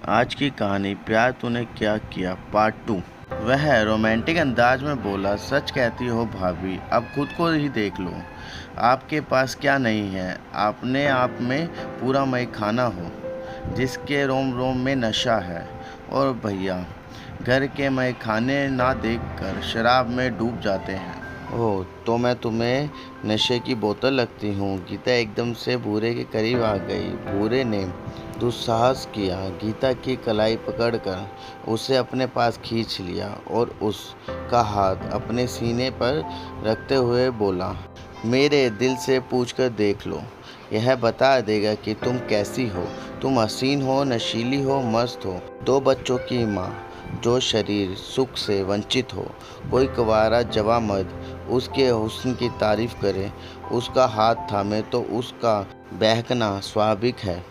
आज की कहानी प्यार तूने क्या किया पार्ट 2। वह रोमांटिक अंदाज में बोला, सच कहती हो भाभी, अब खुद को ही देख लो। आपके पास क्या नहीं है। अपने आप में पूरा मैं खाना हो जिसके रोम रोम में नशा है। और भैया घर के मैं खाने ना देखकर शराब में डूब जाते हैं। ओह, तो मैं तुम्हें नशे की बोतल लगती हूँ। गीता एकदम से भूरे के करीब आ गई। भूरे ने दुस्साहस किया, गीता की कलाई पकड़कर उसे अपने पास खींच लिया और उसका हाथ अपने सीने पर रखते हुए बोला, मेरे दिल से पूछकर देख लो, यह बता देगा कि तुम कैसी हो। तुम हसीन हो, नशीली हो, मस्त हो, दो बच्चों की माँ जो शरीर सुख से वंचित हो। कोई कुंवारा जवां मर्द उसके हुस्न की तारीफ करे, उसका हाथ थामे तो उसका बहकना स्वाभाविक है।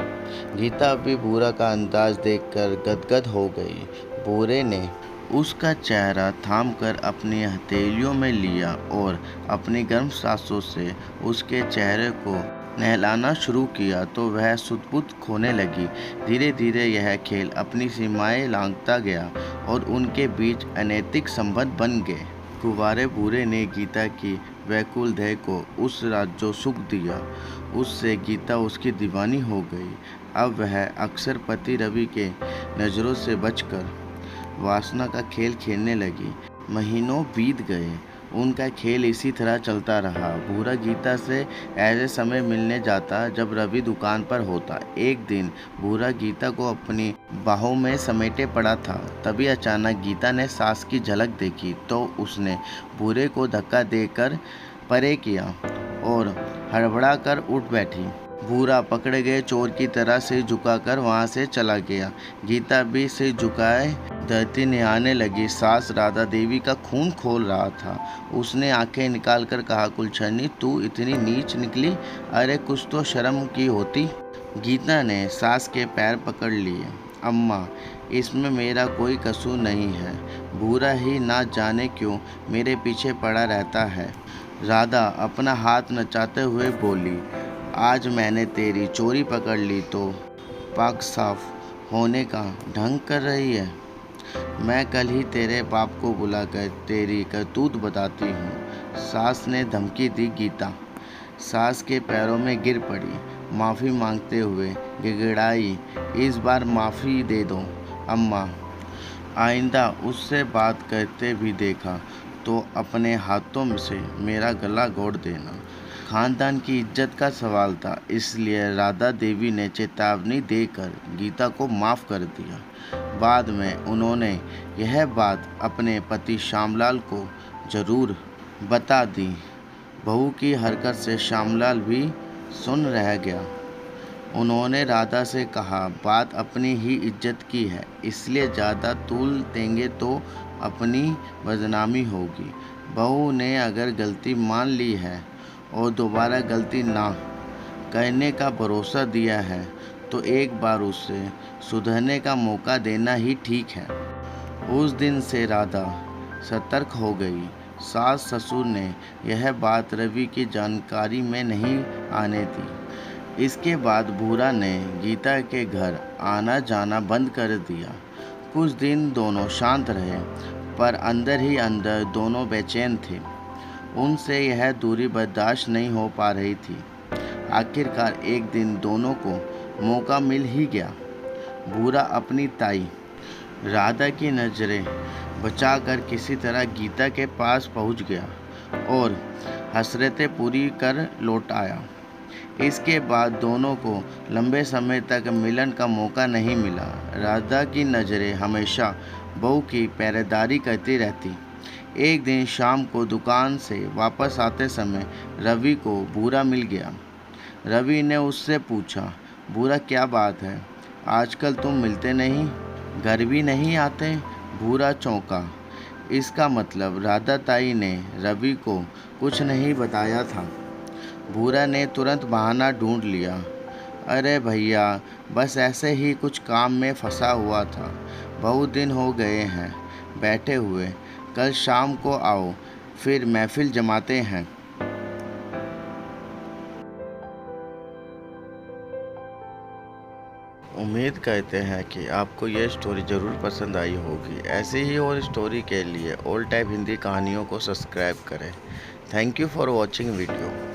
गीता भी बूढ़ा का अंदाज देखकर गदगद हो गई। बूढ़े ने उसका चेहरा थामकर अपनी हथेलियों में लिया और अपनी गर्म सांसों से उसके चेहरे को नहलाना शुरू किया तो वह सुध-बुध खोने लगी। धीरे धीरे यह खेल अपनी सीमाएं लांघता गया और उनके बीच अनैतिक संबंध बन गए। कुंवारे बूढ़े ने गीता की व्याकुल देह को उस रात जो सुख दिया, उससे गीता उसकी दीवानी हो गई। अब वह अक्सर पति रवि के नज़रों से बचकर वासना का खेल खेलने लगी। महीनों बीत गए, उनका खेल इसी तरह चलता रहा। भूरा गीता से ऐसे समय मिलने जाता जब रवि दुकान पर होता। एक दिन भूरा गीता को अपनी बाहों में समेटे पड़ा था। तभी अचानक गीता ने सास की झलक देखी तो उसने भूरे को धक्का देकर परे किया और हड़बड़ा कर उठ बैठी। भूरा पकड़े गए चोर की तरह सिर झुकाकर वहां से चला गया। गीता भी सिर झुकाए धरती निहारने लगी। सास राधा देवी का खून खोल रहा था। उसने आंखें निकालकर कहा, कुलछनी तू इतनी नीच निकली, अरे कुछ तो शर्म की होती। गीता ने सास के पैर पकड़ लिए। अम्मा, इसमें मेरा कोई कसूर नहीं है। भूरा ही ना जाने क्यों मेरे पीछे पड़ा रहता है। राधा अपना हाथ नचाते हुए बोली, आज मैंने तेरी चोरी पकड़ ली तो पाक साफ होने का ढंग कर रही है। मैं कल ही तेरे बाप को बुलाकर तेरी करतूत बताती हूँ। सास ने धमकी दी। गीता सास के पैरों में गिर पड़ी, माफ़ी मांगते हुए गिड़गिड़ाई, इस बार माफ़ी दे दो अम्मा। आइंदा उससे बात करते भी देखा तो अपने हाथों से मेरा गला घोट देना। खानदान की इज्जत का सवाल था, इसलिए राधा देवी ने चेतावनी देकर गीता को माफ़ कर दिया। बाद में उन्होंने यह बात अपने पति श्यामलाल को ज़रूर बता दी। बहू की हरकत से श्यामलाल भी सुन रह गया। उन्होंने राधा से कहा, बात अपनी ही इज्जत की है, इसलिए ज़्यादा तूल देंगे तो अपनी बदनामी होगी। बहू ने अगर गलती मान ली है और दोबारा गलती ना करने का भरोसा दिया है तो एक बार उसे सुधरने का मौका देना ही ठीक है। उस दिन से राधा सतर्क हो गई। सास ससुर ने यह बात रवि की जानकारी में नहीं आने दी। इसके बाद भूरा ने गीता के घर आना जाना बंद कर दिया। कुछ दिन दोनों शांत रहे, पर अंदर ही अंदर दोनों बेचैन थे। उनसे यह दूरी बर्दाश्त नहीं हो पा रही थी। आखिरकार एक दिन दोनों को मौका मिल ही गया। भूरा अपनी ताई राधा की नज़रें बचाकर किसी तरह गीता के पास पहुंच गया और हसरतें पूरी कर लौट आया। इसके बाद दोनों को लंबे समय तक मिलन का मौका नहीं मिला। राधा की नज़रें हमेशा बहू की पहरेदारी करती रहती। एक दिन शाम को दुकान से वापस आते समय रवि को भूरा मिल गया। रवि ने उससे पूछा, भूरा क्या बात है, आजकल तुम मिलते नहीं, घर भी नहीं आते। भूरा चौंका। इसका मतलब राधा ताई ने रवि को कुछ नहीं बताया था। भूरा ने तुरंत बहाना ढूंढ लिया, अरे भैया बस ऐसे ही कुछ काम में फंसा हुआ था, बहुत दिन हो गए हैं बैठे हुए, कल शाम को आओ फिर महफिल जमाते हैं। उम्मीद करते हैं कि आपको ये स्टोरी ज़रूर पसंद आई होगी। ऐसे ही और स्टोरी के लिए ओल्ड टाइप हिंदी कहानियों को सब्सक्राइब करें। Thank you for watching video.